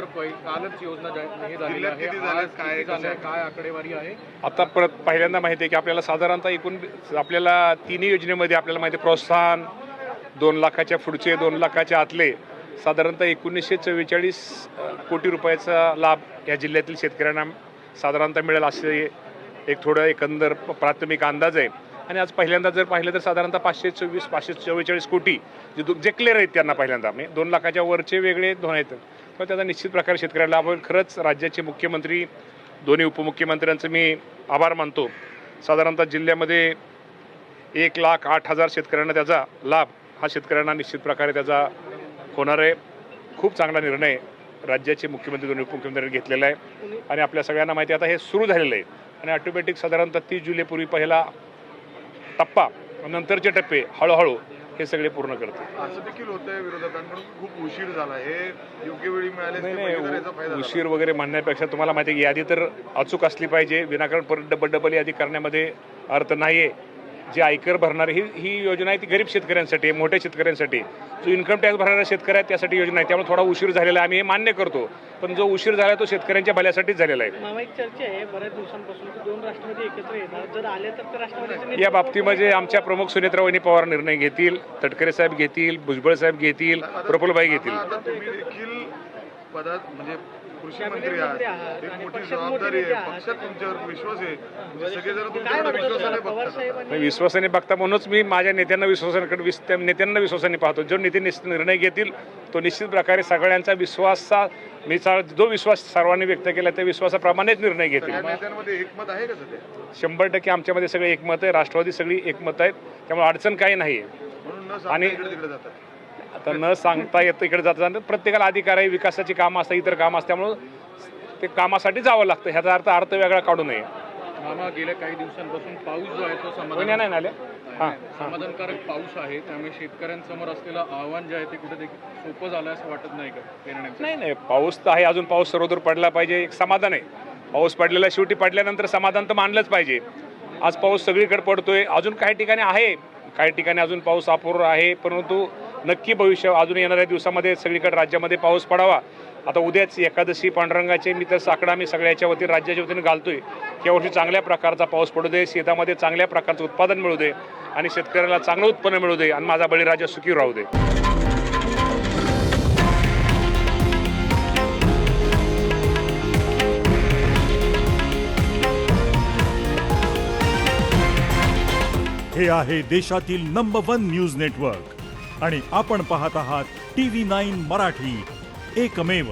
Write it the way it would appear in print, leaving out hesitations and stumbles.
तर कालच योजना हे झालेली आहे, काय आकडेवारी आहे? आता परत पहिल्यांदा माहिती आहे की आपल्याला साधारणतः एकूण आपल्याला तिन्ही योजनेमध्ये आपल्याला माहिती आहे प्रोत्साहन 2 लाखाच्या पुढचे 2 लाखाच्या आतले साधारणतः 1944 कोटी रुपयाचा लाभ या जिल्ह्यातील शेतकऱ्यांना साधारणतः मिळेल असे एक थोडं एकंदर प्राथमिक अंदाज आहे. आणि आज पहिल्यांदा जर पाहिलं तर साधारणतः 544 कोटी जे क्लिअर आहेत त्यांना पहिल्यांदा 2 लाखाच्या वरचे वेगळे दोन आहेत, तर त्याचा निश्चित प्रकारे शेतकऱ्याला लाभ होईल. खरंच राज्याचे मुख्यमंत्री दोन्ही उपमुख्यमंत्र्यांचं मी आभार मानतो. साधारणतः जिल्ह्यामध्ये 1,08,000 शेतकऱ्यांना त्याचा लाभ हा शेतकऱ्यांना निश्चित प्रकारे त्याचा होणार आहे. खूप चांगला निर्णय राज्याचे मुख्यमंत्री दोन्ही उपमुख्यमंत्र्यांनी घेतलेला आहे आणि आपल्या सगळ्यांना माहिती आहे आता हे सुरू झालेलं आहे आणि ऑटोमॅटिक साधारणतः 30 जुलैपूर्वी पहिला टप्पा नंतरचे टप्पे हळूहळू हे सगळे पूर्ण करते. असं देखील होतंय विरोधकांकडून खूप उशीर झाला, हे योग्य वेळी मिळाले. उशीर वगैरे म्हणण्यापेक्षा तुम्हाला माहिती आहे की यादी तर अचूक असली पाहिजे. विनाकारण परत डबल यादी करण्यामध्ये अर्थ नाही आहे. जे आयकर भरणारे ही योजना आहे ती गरीब शेतकऱ्यांसाठी आहे, मोठ्या शेतकऱ्यांसाठी. जो इन्कम टॅक्स भरणारा शेतकरी आहे त्यासाठी योजना आहे. त्यामुळे थोडा उशीर झालेला आहे, आम्ही हे मान्य करतो, पण जो उशीर झाला तो शेतकऱ्यांच्या भल्यासाठीच झालेला आहे. मामा, एक चर्चा आहे बऱ्याच दिवसांपासून की 2 राष्ट्रवादी एकत्र येणार, जर आले तर राष्ट्रवादीचे या बाबतीमध्ये आमच्या प्रमुख सुनेत्रा वहिनी पवार निर्णय घेतील, तटकरे साहेब घेतील, भुजबळ साहेब घेतील, प्रफुल्लभाई घेतील. म्हणजे कृषी मंत्री आहात, एक मोठी जबाबदारी आहे, पक्षात तुमच्यावर विश्वास आहे, सगळेजण तुमच्याकडे विश्वासाने बघतात. विश्वासाने बघता म्हणूनच मी माझ्या नेत्यांना विश्वासाने पाहतो. जो नेते निर्णय घेतील तो निश्चित प्रकारे सगळ्यांचा जो विश्वास सर्वांनी व्यक्त केला त्या विश्वासाप्रमाणेच निर्णय घेतील. नेत्यांमध्ये एकमत आहे का सध्या? 100% आमच्यामध्ये सगळे एकमत आहे. राष्ट्रवादी सगळी एकमत आहेत, त्यामुळे अडचण काही नाही. आणि आता न सांगता येतं इकडे जातात, प्रत्येकाला अधिकार आहे, विकासाची कामं असतात, इतर कामं असतात, त्यामुळं ते कामासाठी जावं लागतं. ह्याचा अर्थ वेगळा काढू नये. मामा, गेल्या काही दिवसांपासून पाऊस जो आहे तो समाधानकारक पाऊस आहे, त्यामुळे शेतकऱ्यांसमोर असलेलं आव्हान जे आहे ते कुठे सोपं झालं असं वाटत नाही का पेरण्याचं? नाही, पाऊस तर आहे, अजून पाऊस सर्वदूर पडला पाहिजे, एक समाधान आहे. पाऊस पडलेला शेवटी पडल्यानंतर समाधान तर मानलंच पाहिजे. आज पाऊस सगळीकडे पडतोय, अजून काही ठिकाणी आहे, काही ठिकाणी अजून पाऊस अपूर्ण आहे, परंतु नक्की भविष्य अजून येणाऱ्या दिवसामध्ये सगळीकडे राज्यामध्ये पाऊस पडावा. आता उद्याच एकादशी पांडुरंगाचे मी तर साकडा मी सगळ्याच्या वतीने राज्याच्या वतीने घालतोय की यावर्षी चांगल्या प्रकारचा पाऊस पडू दे, शेतामध्ये चांगल्या प्रकारचं उत्पादन मिळू दे आणि शेतकऱ्याला चांगलं उत्पन्न मिळू दे आणि माझा बळीराजा सुखी राहू दे. हे आहे देशातील नंबर 1 न्यूज नेटवर्क आणि आपण पाहत आहात TV9 मराठी, एकमेव.